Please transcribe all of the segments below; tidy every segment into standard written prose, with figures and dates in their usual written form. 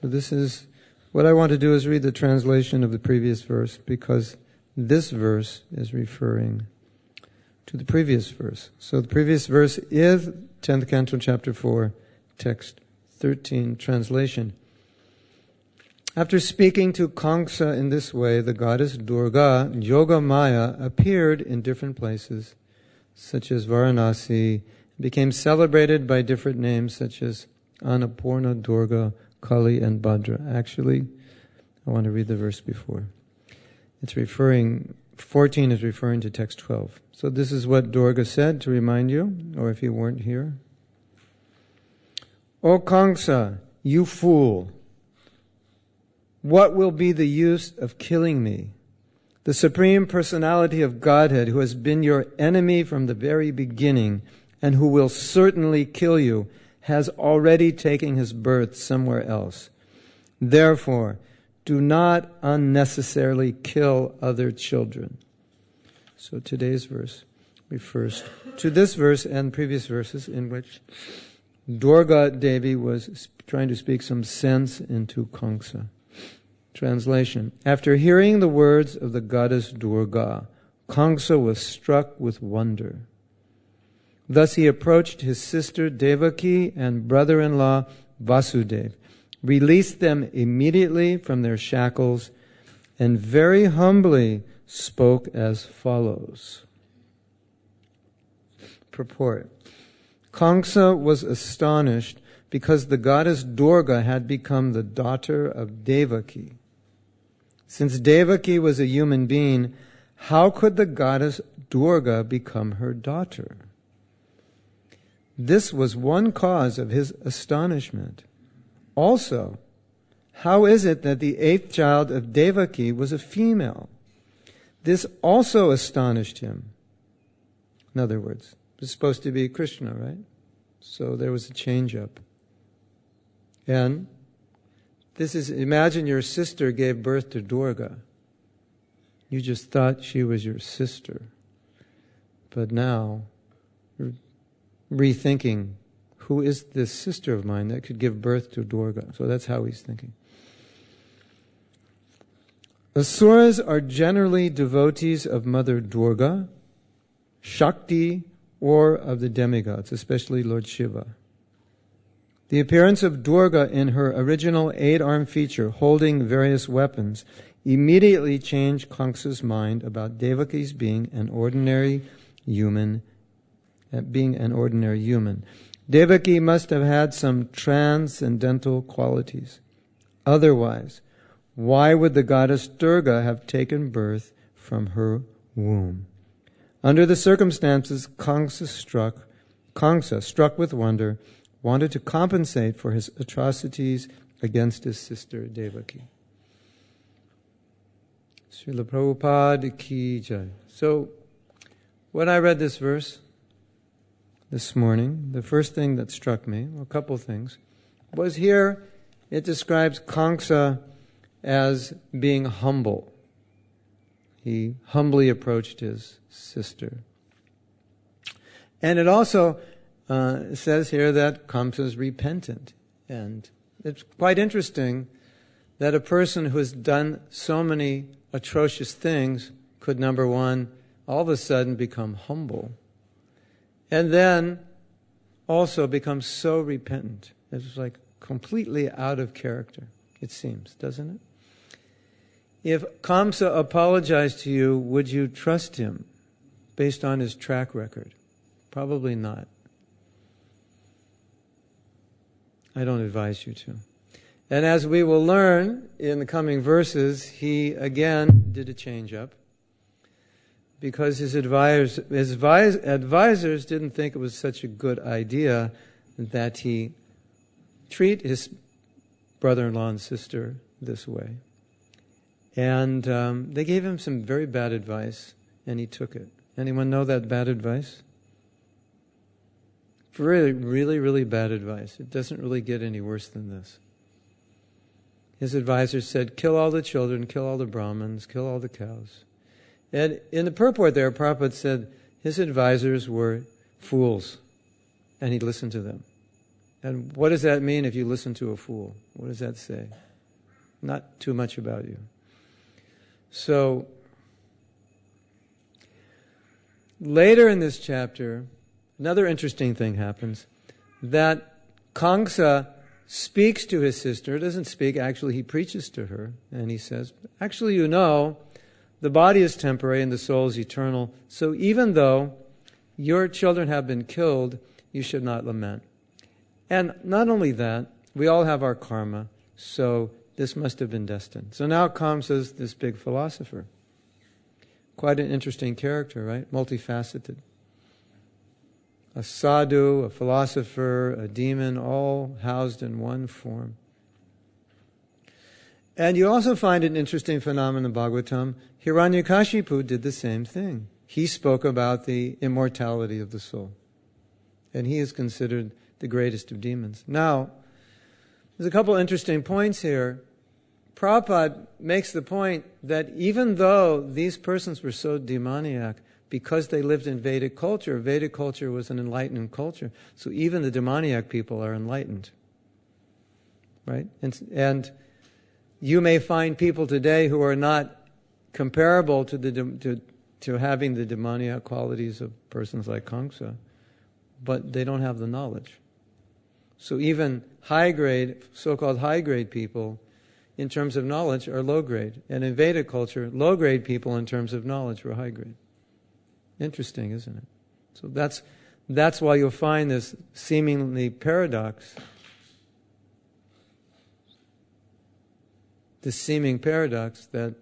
So this is, what I want to do is read the translation of the previous verse, because this verse is referring to the previous verse. So the previous verse is 10th Canto, Chapter 4, Text 13, translation. After speaking to Kamsa in this way, the goddess Durga, Yoga Maya, appeared in different places, such as Varanasi, became celebrated by different names such as Annapurna, Durga, Kali, and Bhadra. Actually, I want to read the verse before. 14 is referring to text 12. So this is what Durga said, to remind you, or if you weren't here. O Kamsa, you fool! What will be the use of killing me? The Supreme Personality of Godhead, who has been your enemy from the very beginning, and who will certainly kill you, has already taken his birth somewhere else. Therefore, do not unnecessarily kill other children. So today's verse refers to this verse and previous verses in which Durga Devi was trying to speak some sense into Kamsa. Translation. After hearing the words of the goddess Durga, Kamsa was struck with wonder. Thus he approached his sister Devaki and brother-in-law Vasudeva, released them immediately from their shackles, and very humbly spoke as follows. Purport. Kamsa was astonished because the goddess Durga had become the daughter of Devaki. Since Devaki was a human being, how could the goddess Durga become her daughter? This was one cause of his astonishment. Also, how is it that the 8th child of Devaki was a female? This also astonished him. In other words, it was supposed to be Krishna, right? So there was a change-up. And this is, imagine your sister gave birth to Durga. You just thought she was your sister. But now, you're rethinking, who is this sister of mine that could give birth to Durga? So that's how he's thinking. Asuras are generally devotees of Mother Durga, Shakti, or of the demigods, especially Lord Shiva. The appearance of Durga in her original 8-armed feature, holding various weapons, immediately changed Kamsa's mind about Devaki's being an ordinary human. Devaki must have had some transcendental qualities. Otherwise, why would the goddess Durga have taken birth from her womb? Under the circumstances, Kamsa, struck with wonder, wanted to compensate for his atrocities against his sister Devaki. Srila Prabhupada ki jai. So, when I read this verse this morning, the first thing that struck me, a couple things, was here it describes Kamsa as being humble. He humbly approached his sister. And it also says here that Kamsa is repentant. And it's quite interesting that a person who has done so many atrocious things could, number one, all of a sudden become humble. And then also become so repentant. It's like completely out of character, it seems, doesn't it? If Kamsa apologized to you, would you trust him based on his track record? Probably not. I don't advise you to. And as we will learn in the coming verses, he again did a change-up because his advisors didn't think it was such a good idea that he treat his brother-in-law and sister this way. And they gave him some very bad advice, and he took it. Anyone know that bad advice? Really, really, really bad advice. It doesn't really get any worse than this. His advisors said, kill all the children, kill all the Brahmins, kill all the cows. And in the purport there, Prabhupada said his advisors were fools, and he listened to them. And what does that mean if you listen to a fool? What does that say? Not too much about you. So, later in this chapter, another interesting thing happens, that Kangsa speaks to his sister, doesn't speak, actually he preaches to her, and he says, actually you know, the body is temporary and the soul is eternal, so even though your children have been killed, you should not lament. And not only that, we all have our karma, so this must have been destined. So now Kamsa's this big philosopher. Quite an interesting character, right? Multifaceted. A sadhu, a philosopher, a demon, all housed in one form. And you also find an interesting phenomenon in Bhagavatam. Hiranyakashipu did the same thing. He spoke about the immortality of the soul. And he is considered the greatest of demons. Now, there's a couple interesting points here. Prabhupada makes the point that even though these persons were so demoniac, because they lived in Vedic culture was an enlightened culture, so even the demoniac people are enlightened. Right? And you may find people today who are not comparable to having the demoniac qualities of persons like Kamsa, but they don't have the knowledge. So even so-called high-grade people, in terms of knowledge, are low-grade. And in Vedic culture, low-grade people in terms of knowledge were high-grade. Interesting, isn't it? So that's why you'll find this seemingly paradox. This seeming paradox that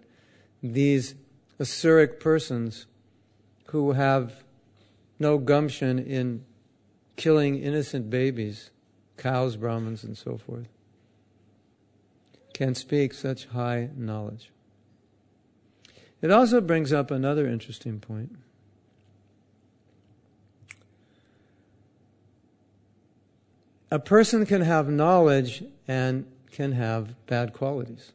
these asuric persons who have no gumption in killing innocent babies, cows, Brahmins, and so forth, can speak such high knowledge. It also brings up another interesting point. A person can have knowledge and can have bad qualities.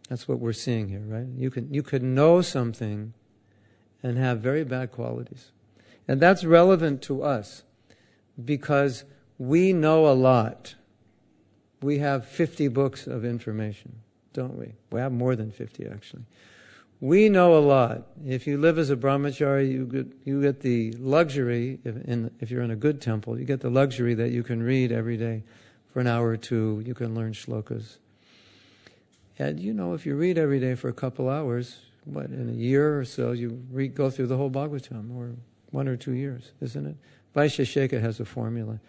That's what we're seeing here, right? You could know something and have very bad qualities. And that's relevant to us because we know a lot. We have 50 books of information, don't we? We have more than 50, actually. We know a lot. If you live as a brahmachari, you get the luxury, if you're in a good temple, you get the luxury that you can read every day for an hour or two. You can learn shlokas. And if you read every day for a couple hours, in a year or so, you go through the whole Bhagavatam, or 1 or 2 years, isn't it? Vaisheshika has a formula.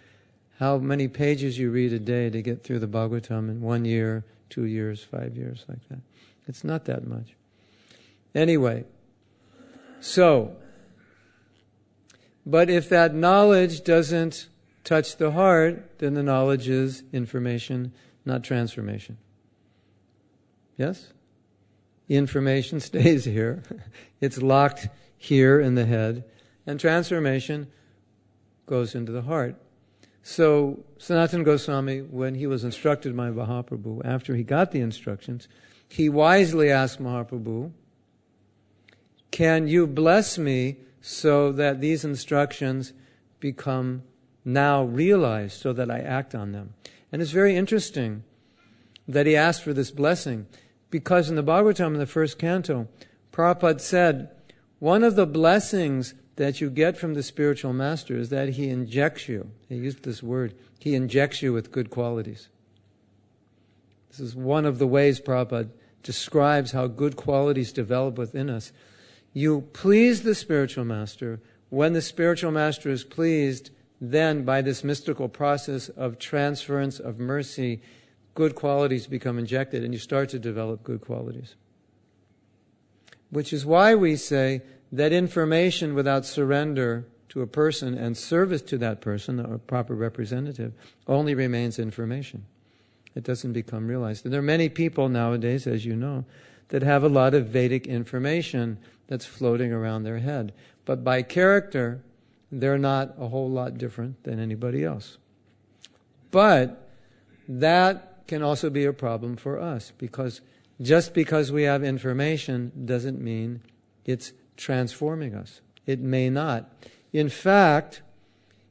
How many pages you read a day to get through the Bhagavatam in 1 year, 2 years, 5 years, like that. It's not that much. Anyway, but if that knowledge doesn't touch the heart, then the knowledge is information, not transformation. Yes? Information stays here. It's locked here in the head. And transformation goes into the heart. So Sanatana Goswami, when he was instructed by Mahaprabhu, after he got the instructions, he wisely asked Mahaprabhu, can you bless me so that these instructions become now realized, so that I act on them? And it's very interesting that he asked for this blessing, because in the Bhagavatam, in the first canto, Prabhupada said, one of the blessings that you get from the spiritual master is that he injects you. He used this word. He injects you with good qualities. This is one of the ways Prabhupada describes how good qualities develop within us. You please the spiritual master. When the spiritual master is pleased, then by this mystical process of transference of mercy, good qualities become injected and you start to develop good qualities. Which is why we say that information without surrender to a person and service to that person, a proper representative, only remains information. It doesn't become realized. And there are many people nowadays, as you know, that have a lot of Vedic information that's floating around their head. But by character, they're not a whole lot different than anybody else. But that can also be a problem for us, because just because we have information doesn't mean it's transforming us. It may not. In fact,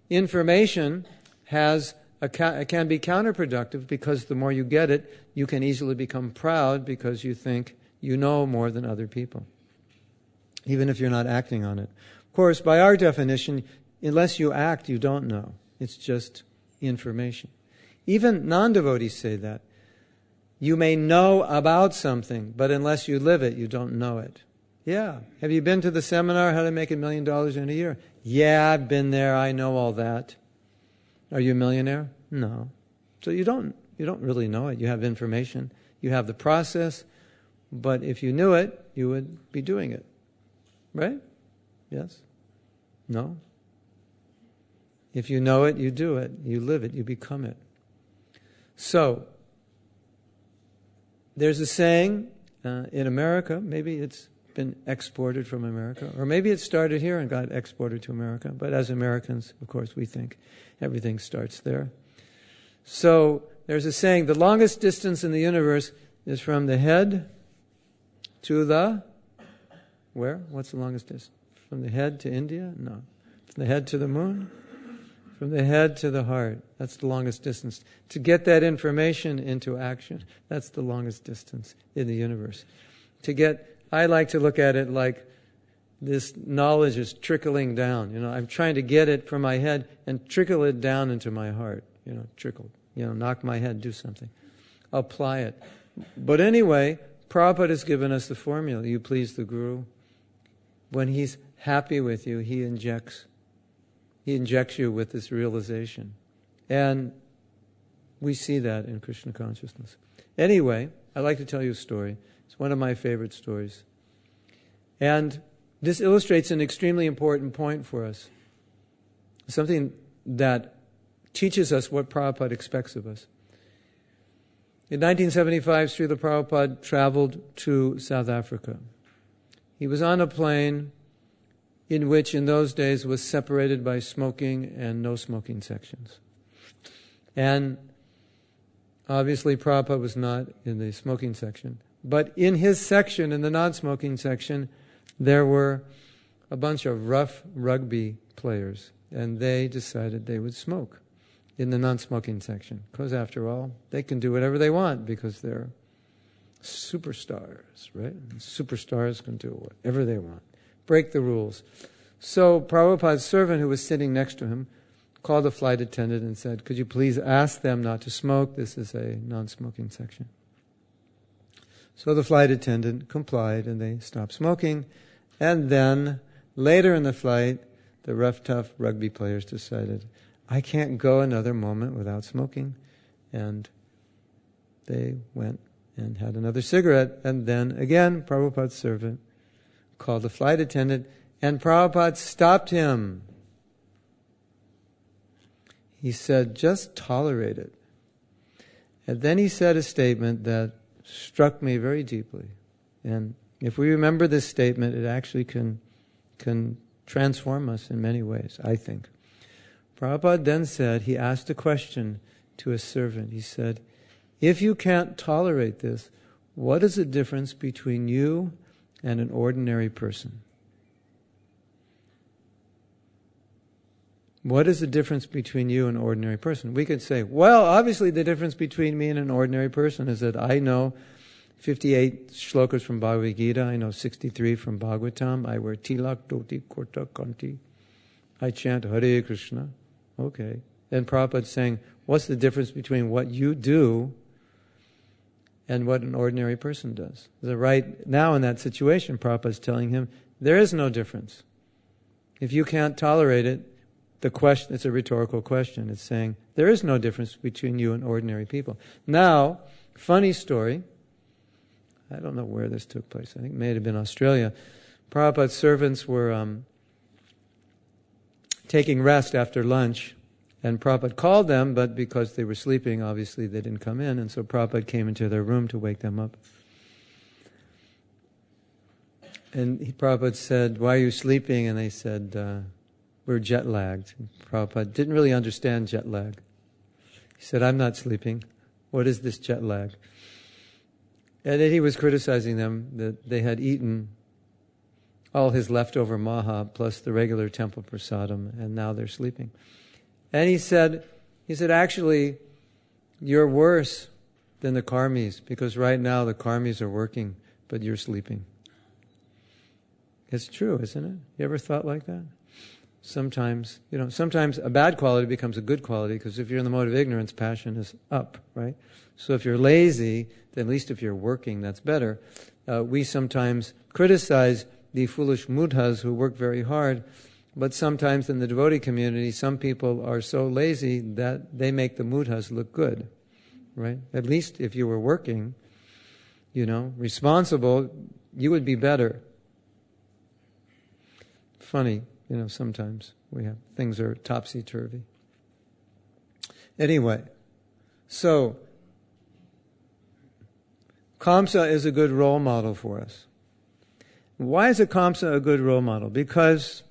information it can be counterproductive, because the more you get it, you can easily become proud because you think you know more than other people, even if you're not acting on it. Of course, by our definition, unless you act, you don't know. It's just information. Even non-devotees say that. You may know about something, but unless you live it, you don't know it. Yeah. Have you been to the seminar, How to Make $1 Million in a Year? Yeah, I've been there. I know all that. Are you a millionaire? No. So you don't really know it. You have information. You have the process. But if you knew it, you would be doing it. Right? Yes? No? If you know it, you do it. You live it. You become it. So, there's a saying in America, maybe it's been exported from America, or maybe it started here and got exported to America, but as Americans, of course, we think everything starts there. So, there's a saying, the longest distance in the universe is from the head to the, where? What's the longest distance? From the head to India? No. From the head to the moon? From the head to the heart. That's the longest distance. To get that information into action, that's the longest distance in the universe. I like to look at it like this knowledge is trickling down. I'm trying to get it from my head and trickle it down into my heart. Trickle. Knock my head, do something. Apply it. But anyway, Prabhupada has given us the formula. You please the Guru. When he's happy with you, he injects you with this realization. And we see that in Krishna consciousness. Anyway, I'd like to tell you a story. It's one of my favorite stories. And this illustrates an extremely important point for us. Something that teaches us what Prabhupada expects of us. In 1975, Srila Prabhupada traveled to South Africa. He was on a plane in which in those days was separated by smoking and no smoking sections. And obviously Prabhupada was not in the smoking section. But in his section, in the non-smoking section, there were a bunch of rough rugby players. And they decided they would smoke in the non-smoking section. Because after all, they can do whatever they want because they're superstars, right? And superstars can do whatever they want. Break the rules. So Prabhupada's servant, who was sitting next to him, called the flight attendant and said, could you please ask them not to smoke? This is a non-smoking section. So the flight attendant complied and they stopped smoking. And then later in the flight, the rough, tough rugby players decided, I can't go another moment without smoking. And they went and had another cigarette. And then again, Prabhupada's servant called the flight attendant, and Prabhupada stopped him. He said, just tolerate it. And then he said a statement that struck me very deeply. And if we remember this statement, it actually can transform us in many ways, I think. Prabhupada then said, he asked a question to a servant. He said, if you can't tolerate this, what is the difference between you and an ordinary person? What is the difference between you and an ordinary person? We could say, well, obviously the difference between me and an ordinary person is that I know 58 shlokas from Bhagavad Gita, I know 63 from Bhagavatam, I wear tilak, dhoti, kurta, kanti, I chant Hare Krishna. Okay. Then Prabhupada's saying, what's the difference between what you do and what an ordinary person does? So right now in that situation, Prabhupada's telling him, there is no difference. If you can't tolerate it, the question, it's a rhetorical question. It's saying, there is no difference between you and ordinary people. Now, funny story. I don't know where this took place. I think it may have been Australia. Prabhupada's servants were taking rest after lunch, and Prabhupada called them, but because they were sleeping, obviously they didn't come in, and so Prabhupada came into their room to wake them up. And Prabhupada said, why are you sleeping? And they said, we're jet-lagged. Prabhupada didn't really understand jet lag. He said, I'm not sleeping. What is this jet lag? And then he was criticizing them that they had eaten all his leftover maha plus the regular temple prasadam, and now they're sleeping. And he said, He said, actually, you're worse than the karmis, because right now the karmis are working, but you're sleeping. It's true, isn't it? You ever thought like that? Sometimes a bad quality becomes a good quality, because if you're in the mode of ignorance, passion is up, right? So if you're lazy, then at least if you're working, that's better. We sometimes criticize the foolish mudhas who work very hard, but sometimes in the devotee community, some people are so lazy that they make the mudhas look good, right? At least if you were working, responsible, you would be better. Funny, sometimes things are topsy-turvy. Anyway, so Kamsa is a good role model for us. Why is a Kamsa a good role model? Because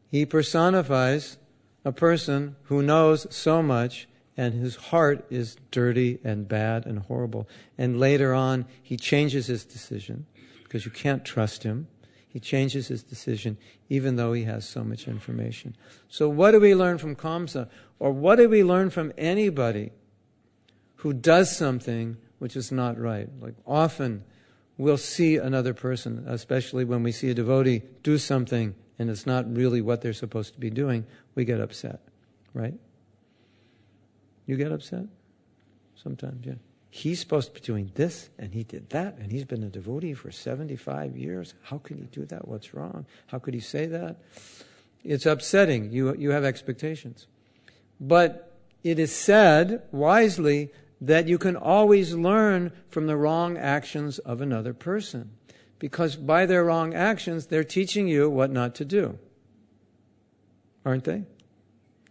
he personifies a person who knows so much and his heart is dirty and bad and horrible. And later on, he changes his decision because you can't trust him. He changes his decision even though he has so much information. So what do we learn from Kamsa? Or what do we learn from anybody who does something which is not right? Like often we'll see another person, especially when we see a devotee do something and it's not really what they're supposed to be doing, we get upset, right? You get upset? Sometimes, yeah. He's supposed to be doing this, and he did that, and he's been a devotee for 75 years. How can he do that? What's wrong? How could he say that? It's upsetting. You have expectations. But it is said, wisely, that you can always learn from the wrong actions of another person. Because by their wrong actions, they're teaching you what not to do. Aren't they?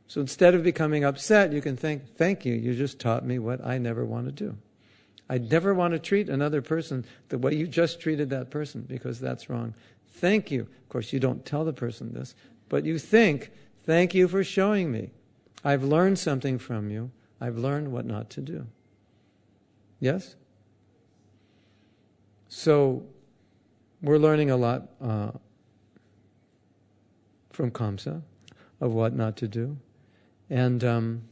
So instead of becoming upset, you can think, thank you, you just taught me what I never want to do. I never want to treat another person the way you just treated that person, because that's wrong. Thank you. Of course, you don't tell the person this, but you think, thank you for showing me. I've learned something from you. I've learned what not to do. Yes? So, we're learning a lot from Kamsa of what not to do. And then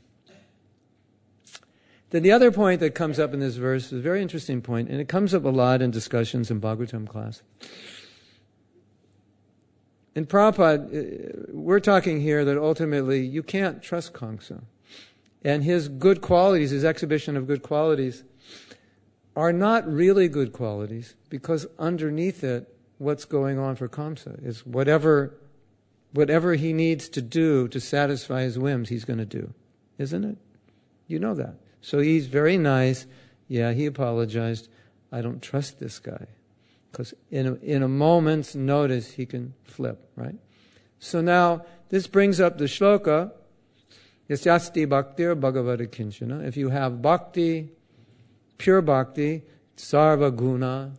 the other point that comes up in this verse is a very interesting point, and it comes up a lot in discussions in Bhagavatam class. In Prabhupada, we're talking here that ultimately you can't trust Kamsa. And his good qualities, his exhibition of good qualities, are not really good qualities, because underneath it, what's going on for Kamsa is whatever he needs to do to satisfy his whims, he's going to do. Isn't it? You know that. So he's very nice. Yeah, he apologized. I don't trust this guy. Because in a moment's notice, he can flip, right? So now, this brings up the shloka, Yasyasti bhaktir bhagavata kinchana. If you have bhakti, pure bhakti, sarva guna,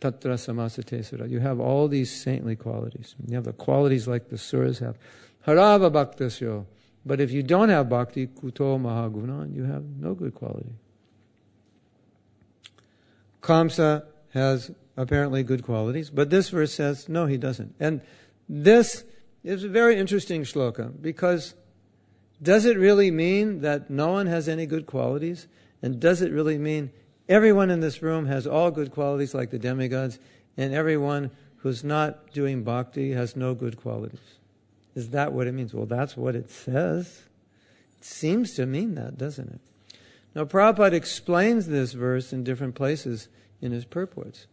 tatra samasate sura. You have all these saintly qualities. You have the qualities like the suras have. Harava bhaktasyo. But if you don't have bhakti, kuto mahaguna, you have no good quality. Kamsa has apparently good qualities, but this verse says, no, he doesn't. And this is a very interesting shloka, because does it really mean that no one has any good qualities? And does it really mean everyone in this room has all good qualities like the demigods, and everyone who's not doing bhakti has no good qualities? Is that what it means? Well, that's what it says. It seems to mean that, doesn't it? Now, Prabhupada explains this verse in different places in his purports.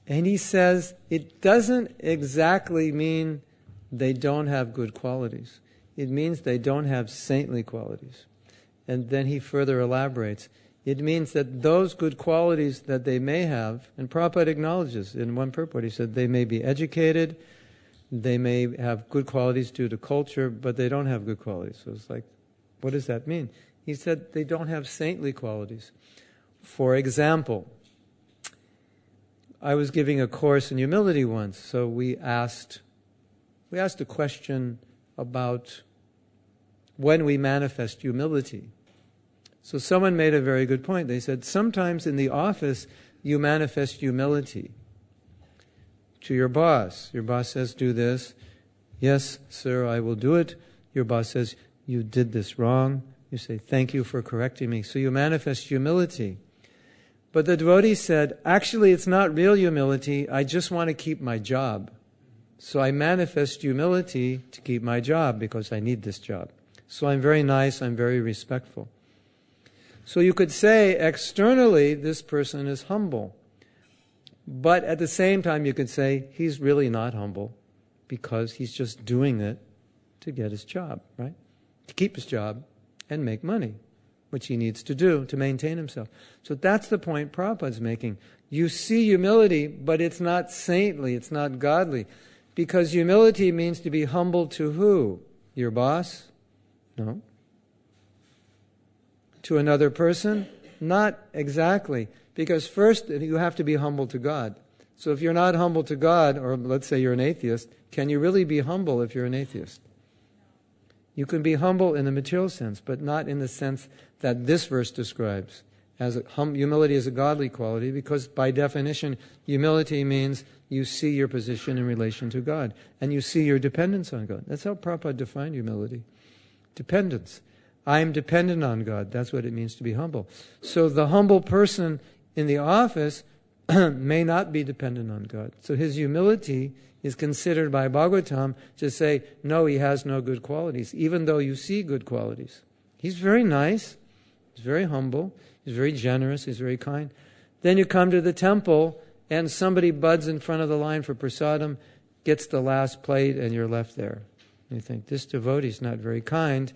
And he says it doesn't exactly mean they don't have good qualities. It means they don't have saintly qualities. And then he further elaborates. It means that those good qualities that they may have, and Prabhupada acknowledges in one purport, he said they may be educated, they may have good qualities due to culture, but they don't have good qualities. So it's like, what does that mean? He said they don't have saintly qualities. For example, I was giving a course in humility once, so we asked a question about when we manifest humility. So someone made a very good point. They said, sometimes in the office you manifest humility to your boss. Your boss says, do this. Yes, sir, I will do it. Your boss says, you did this wrong. You say, thank you for correcting me. So you manifest humility. But the devotee said, actually, it's not real humility. I just want to keep my job. So I manifest humility to keep my job because I need this job. So I'm very nice, I'm very respectful. So you could say externally this person is humble. But at the same time you could say he's really not humble because he's just doing it to get his job, right? To keep his job and make money, which he needs to do to maintain himself. So that's the point Prabhupada's making. You see humility, but it's not saintly, it's not godly. Because humility means to be humble to who? Your boss? No. To another person? Not exactly. Because first you have to be humble to God. So if you're not humble to God, or let's say you're an atheist, can you really be humble if you're an atheist? You can be humble in the material sense, but not in the sense that this verse describes. Humility is a godly quality, because by definition, humility means you see your position in relation to God, and you see your dependence on God. That's how Prabhupada defined humility. Dependence. I am dependent on God. That's what it means to be humble. So the humble person in the office may not be dependent on God. So his humility is considered by Bhagavatam to say, no, he has no good qualities, even though you see good qualities. He's very nice, he's very humble, he's very generous, he's very kind. Then you come to the temple and somebody buds in front of the line for prasadam, gets the last plate, and you're left there. And you think, this devotee's not very kind.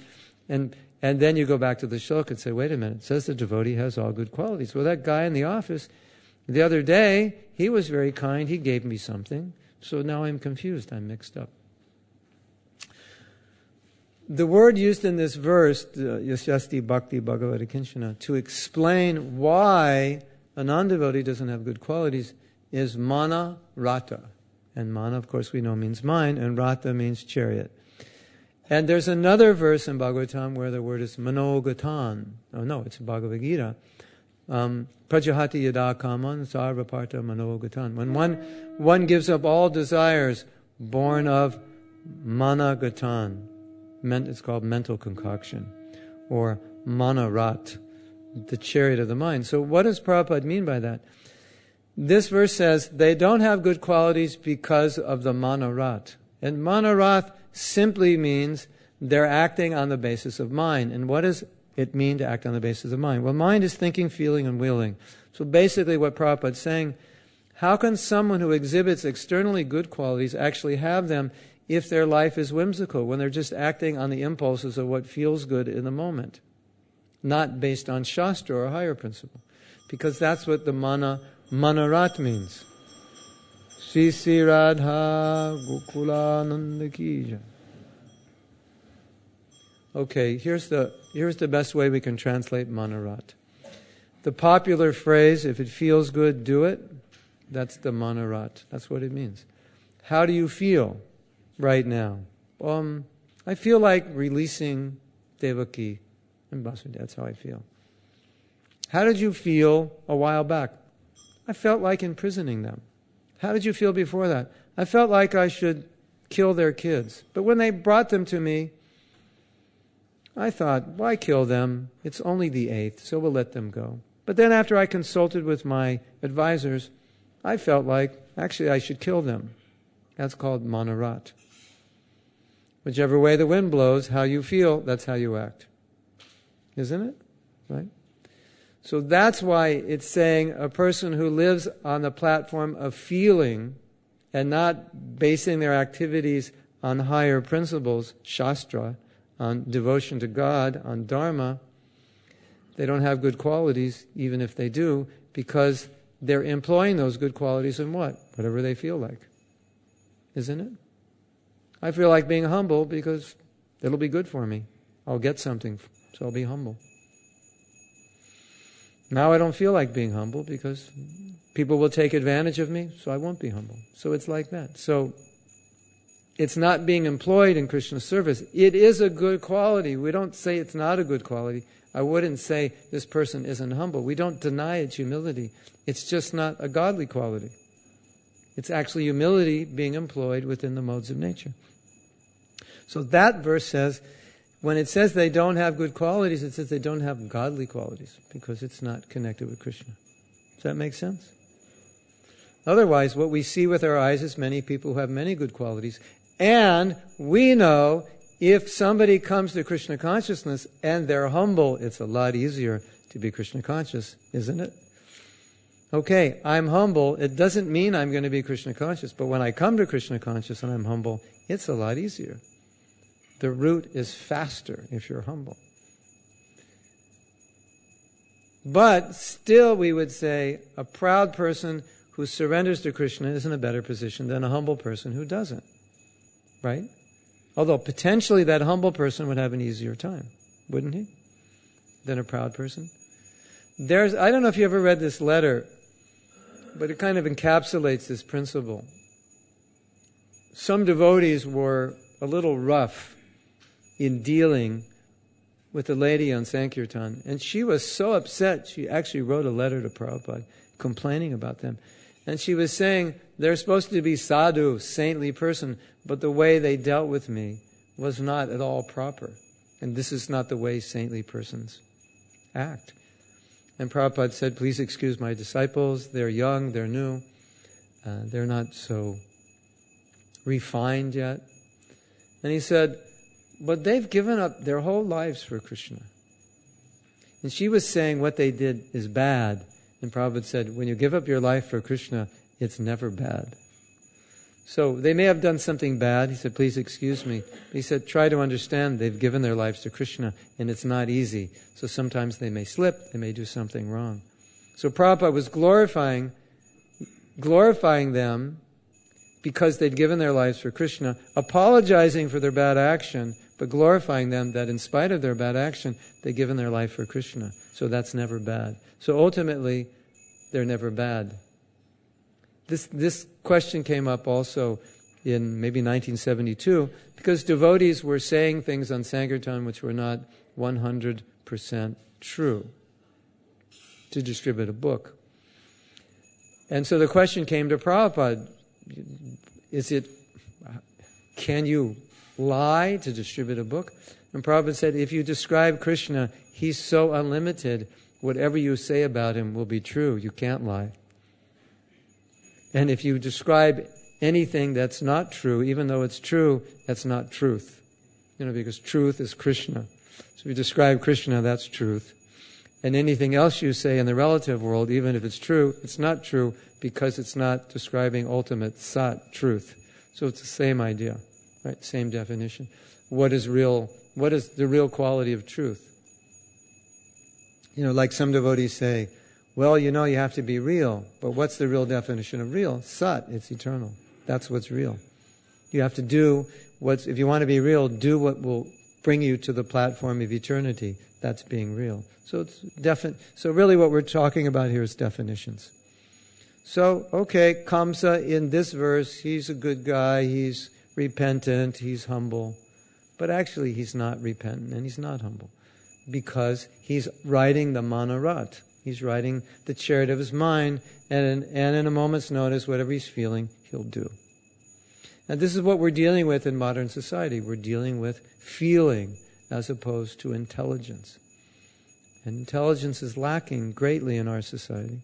And then you go back to the shloka and say, wait a minute, it says the devotee has all good qualities. Well, that guy in the office, the other day, he was very kind, he gave me something. So now I'm confused, I'm mixed up. The word used in this verse, Yasyasti Bhakti Bhagavata Kinchana, to explain why a non-devotee doesn't have good qualities is mana rata. And mana, of course, we know means mind, and rata means chariot. And there's another verse in Bhagavatam where the word is manogatan. Oh no, it's Bhagavad Gita. Prajahati yada kaman sarvaparta manogatan. When one gives up all desires born of managatan, it's called mental concoction, or manarat, the chariot of the mind. So what does Prabhupada mean by that? This verse says they don't have good qualities because of the manarat. And manarat simply means they're acting on the basis of mind. And what does it mean to act on the basis of mind? Well, mind is thinking, feeling, and willing. So basically what Prabhupada's saying, how can someone who exhibits externally good qualities actually have them if their life is whimsical, when they're just acting on the impulses of what feels good in the moment, not based on Shastra or a higher principle? Because that's what the manarat means. Sri Sri Radha Gokulananda Ki Jai. Okay, here's the best way we can translate manarat. The popular phrase, if it feels good, do it, that's the manarat. That's what it means. How do you feel right now? I feel like releasing Devaki and Vasudeva. That's how I feel. How did you feel a while back? I felt like imprisoning them. How did you feel before that? I felt like I should kill their kids. But when they brought them to me, I thought, why kill them? It's only the 8th, so we'll let them go. But then after I consulted with my advisors, I felt like, actually, I should kill them. That's called manarat. Whichever way the wind blows, how you feel, that's how you act. Isn't it? Right? So that's why it's saying a person who lives on the platform of feeling and not basing their activities on higher principles, Shastra, on devotion to God, on Dharma, they don't have good qualities, even if they do, because they're employing those good qualities in what? Whatever they feel like. Isn't it? I feel like being humble because it'll be good for me. I'll get something, so I'll be humble. Now I don't feel like being humble because people will take advantage of me, so I won't be humble. So it's like that. So it's not being employed in Krishna's service. It is a good quality. We don't say it's not a good quality. I wouldn't say this person isn't humble. We don't deny its humility. It's just not a godly quality. It's actually humility being employed within the modes of nature. So that verse says, when it says they don't have good qualities, it says they don't have godly qualities because it's not connected with Krishna. Does that make sense? Otherwise, what we see with our eyes is many people who have many good qualities. And we know if somebody comes to Krishna consciousness and they're humble, it's a lot easier to be Krishna conscious, isn't it? Okay, I'm humble. It doesn't mean I'm going to be Krishna conscious, but when I come to Krishna conscious and I'm humble, it's a lot easier. The route is faster if you're humble. But still, we would say a proud person who surrenders to Krishna is in a better position than a humble person who doesn't. Right? Although potentially that humble person would have an easier time, wouldn't he? Than a proud person. I don't know if you ever read this letter, but it kind of encapsulates this principle. Some devotees were a little rough in dealing with a lady on Sankirtan, and she was so upset, she actually wrote a letter to Prabhupada complaining about them. And she was saying, they're supposed to be sadhu, saintly person, but the way they dealt with me was not at all proper. And this is not the way saintly persons act. And Prabhupada said, please excuse my disciples, they're young, they're new, they're not so refined yet. And he said, but they've given up their whole lives for Krishna. And she was saying what they did is bad. And Prabhupada said, when you give up your life for Krishna, it's never bad. So they may have done something bad. He said, please excuse me. But he said, try to understand they've given their lives to Krishna, and it's not easy. So sometimes they may slip, they may do something wrong. So Prabhupada was glorifying them because they'd given their lives for Krishna, apologizing for their bad action, but glorifying them that in spite of their bad action, they'd given their life for Krishna. So that's never bad. So ultimately, they're never bad. This question came up also in maybe 1972 because devotees were saying things on Sankirtan which were not 100% true to distribute a book. And so the question came to Prabhupada, can you lie to distribute a book? And Prabhupada said, if you describe Krishna, he's so unlimited, whatever you say about him will be true. You can't lie. And if you describe anything that's not true, even though it's true, that's not truth. Because truth is Krishna. So if you describe Krishna, that's truth. And anything else you say in the relative world, even if it's true, it's not true because it's not describing ultimate sat, truth. So it's the same idea, right? Same definition. What is real? What is the real quality of truth? Like some devotees say, well, you have to be real. But what's the real definition of real? Sat, it's eternal. That's what's real. You have to do if you want to be real, do what will bring you to the platform of eternity. That's being real. So it's So really what we're talking about here is definitions. So, okay, Kamsa in this verse, he's a good guy, he's repentant, he's humble. But actually he's not repentant and he's not humble. Because he's riding the Manorat. He's riding the chariot of his mind, and in a moment's notice, whatever he's feeling, he'll do. And this is what we're dealing with in modern society. We're dealing with feeling as opposed to intelligence. And intelligence is lacking greatly in our society.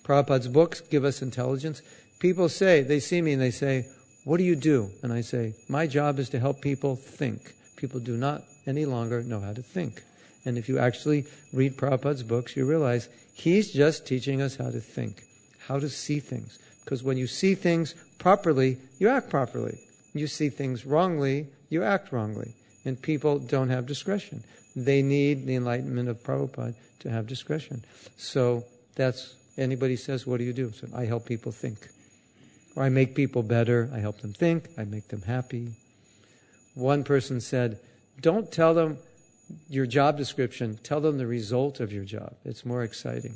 Prabhupada's books give us intelligence. People they see me and they say, what do you do? And I say, my job is to help people think. People do not any longer know how to think. And if you actually read Prabhupada's books, you realize he's just teaching us how to think, how to see things. Because when you see things properly, you act properly. You see things wrongly, you act wrongly. And people don't have discretion. They need the enlightenment of Prabhupada to have discretion. So anybody says, what do you do? So I help people think. Or I make people better. I help them think. I make them happy. One person said, don't tell them your job description, tell them the result of your job. It's more exciting.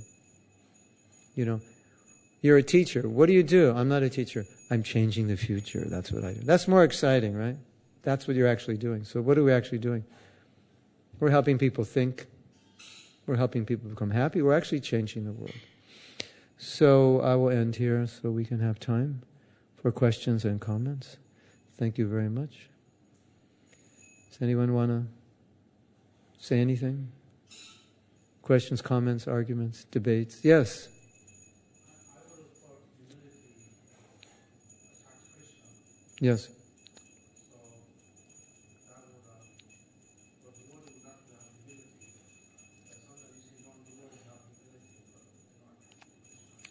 You're a teacher. What do you do? I'm not a teacher. I'm changing the future. That's what I do. That's more exciting, right? That's what you're actually doing. So what are we actually doing? We're helping people think. We're helping people become happy. We're actually changing the world. So I will end here so we can have time for questions and comments. Thank you very much. Does anyone want to say anything? Questions, comments, arguments, debates? Yes. Yes.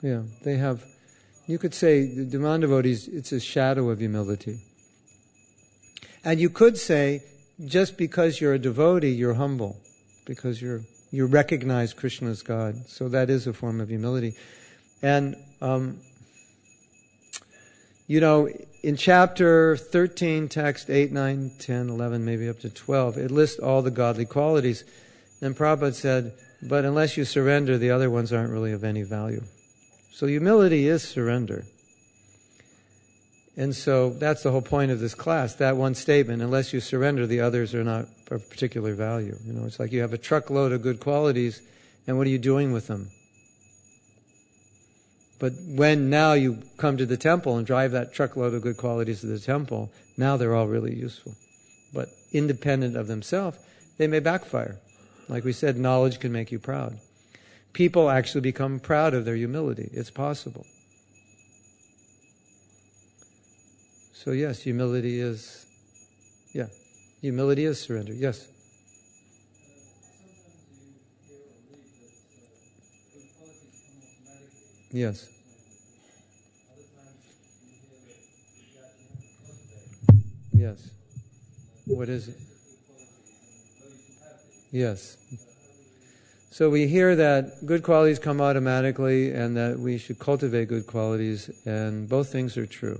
Yeah, they have, you could say, the non-devotees, it's a shadow of humility. And you could say, just because you're a devotee, you're humble, because you recognize Krishna as God. So that is a form of humility. And, in chapter 13, text 8, 9, 10, 11, maybe up to 12, it lists all the godly qualities. And Prabhupada said, but unless you surrender, the other ones aren't really of any value. So humility is surrender. And so that's the whole point of this class, that one statement, unless you surrender, the others are not of particular value. It's like you have a truckload of good qualities, and what are you doing with them? But when now you come to the temple and drive that truckload of good qualities to the temple, now they're all really useful. But independent of themselves, they may backfire. Like we said, knowledge can make you proud. People actually become proud of their humility. It's possible. So yes, humility is surrender. Yes. Yes. Yes. What is it? Yes. So we hear that good qualities come automatically and that we should cultivate good qualities, and both things are true.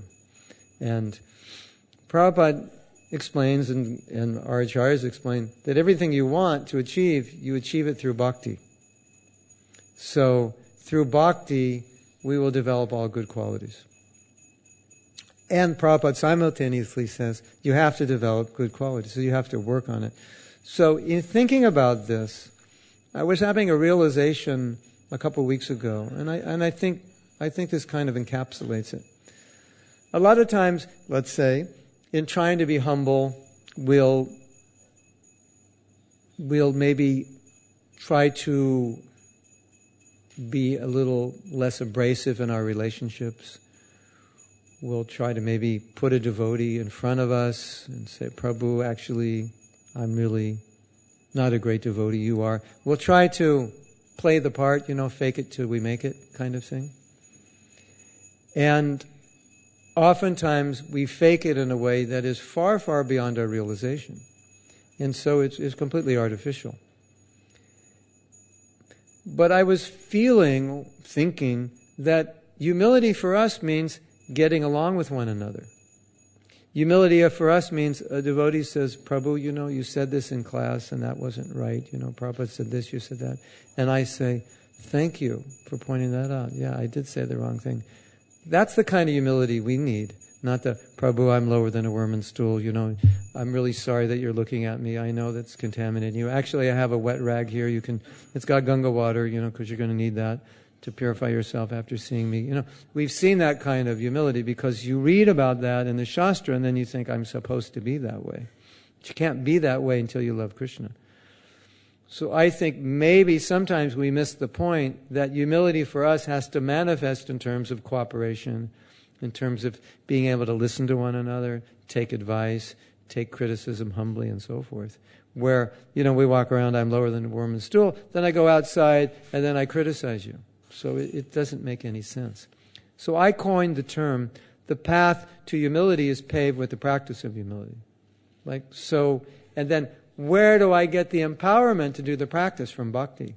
And Prabhupada explains, and our acharyas explain, that everything you want to achieve, you achieve it through bhakti. So through bhakti, we will develop all good qualities. And Prabhupada simultaneously says, you have to develop good qualities, so you have to work on it. So in thinking about this, I was having a realization a couple of weeks ago, and I think this kind of encapsulates it. A lot of times, let's say, in trying to be humble, we'll maybe try to be a little less abrasive in our relationships. We'll try to maybe put a devotee in front of us and say, Prabhu, actually, I'm really not a great devotee, you are. We'll try to play the part, fake it till we make it kind of thing. And oftentimes we fake it in a way that is far, far beyond our realization. And so it's completely artificial. But I was thinking that humility for us means getting along with one another. Humility for us means a devotee says, Prabhu, you said this in class and that wasn't right. Prabhupada said this, you said that. And I say, thank you for pointing that out. Yeah, I did say the wrong thing. That's the kind of humility we need. Not the, Prabhu, I'm lower than a worm in stool. I'm really sorry that you're looking at me. I know that's contaminating you. Actually, I have a wet rag here. It's got Ganga water, because you're going to need that to purify yourself after seeing me. We've seen that kind of humility because you read about that in the Shastra and then you think, I'm supposed to be that way. But you can't be that way until you love Krishna. So I think maybe sometimes we miss the point that humility for us has to manifest in terms of cooperation, in terms of being able to listen to one another, take advice, take criticism humbly and so forth. Where, we walk around, I'm lower than a worm in stool, then I go outside and then I criticize you. So it doesn't make any sense. So I coined the term, the path to humility is paved with the practice of humility. And then where do I get the empowerment to do the practice? From bhakti.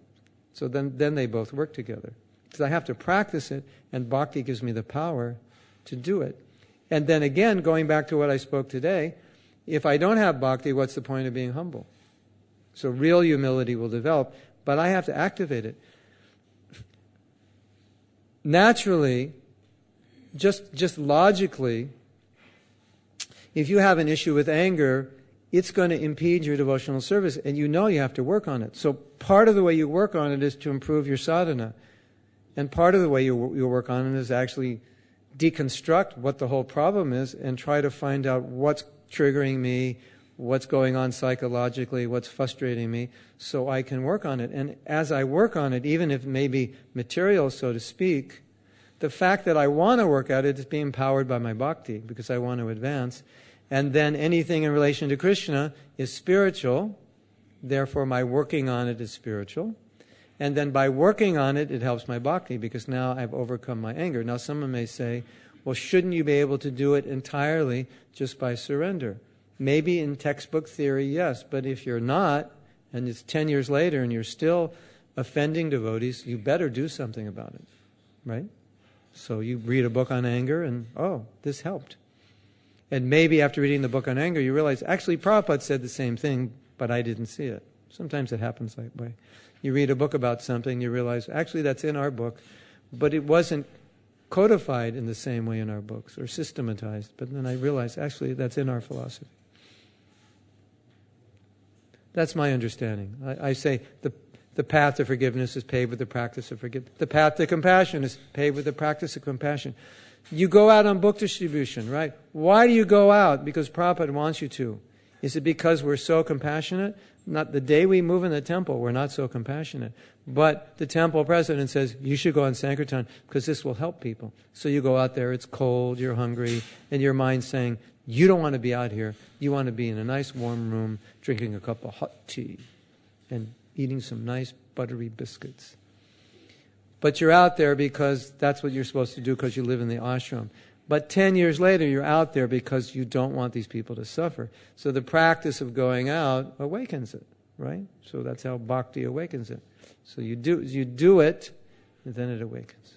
So then they both work together. Because I have to practice it, and bhakti gives me the power to do it. And then again, going back to what I spoke today, if I don't have bhakti, what's the point of being humble? So real humility will develop, but I have to activate it. Naturally, just logically, if you have an issue with anger, it's going to impede your devotional service, and you have to work on it. So part of the way you work on it is to improve your sadhana. And part of the way you work on it is actually deconstruct what the whole problem is and try to find out what's triggering me, what's going on psychologically, what's frustrating me, so I can work on it. And as I work on it, even if it may be material, so to speak, the fact that I want to work at it is being powered by my bhakti, because I want to advance. And then anything in relation to Krishna is spiritual, therefore my working on it is spiritual. And then by working on it, it helps my bhakti, because now I've overcome my anger. Now someone may say, well, shouldn't you be able to do it entirely just by surrender? Maybe in textbook theory, yes, but if you're not, and it's 10 years later and you're still offending devotees, you better do something about it, right? So you read a book on anger and, oh, this helped. And maybe after reading the book on anger, you realize, actually, Prabhupada said the same thing, but I didn't see it. Sometimes it happens that way. You read a book about something, you realize, actually, that's in our book, but it wasn't codified in the same way in our books or systematized. But then I realized, actually, that's in our philosophy. That's my understanding. I say the path to forgiveness is paved with the practice of forgiveness. The path to compassion is paved with the practice of compassion. You go out on book distribution, right? Why do you go out? Because Prabhupada wants you to. Is it because we're so compassionate? Not the day we move in the temple, we're not so compassionate. But the temple president says, you should go on Sankirtan because this will help people. So you go out there, it's cold, you're hungry, and your mind's saying, you don't want to be out here. You want to be in a nice warm room, drinking a cup of hot tea and eating some nice buttery biscuits. But you're out there because that's what you're supposed to do because you live in the ashram. But 10 years later, you're out there because you don't want these people to suffer. So the practice of going out awakens it, right? So that's how bhakti awakens it. So you do it, and then it awakens.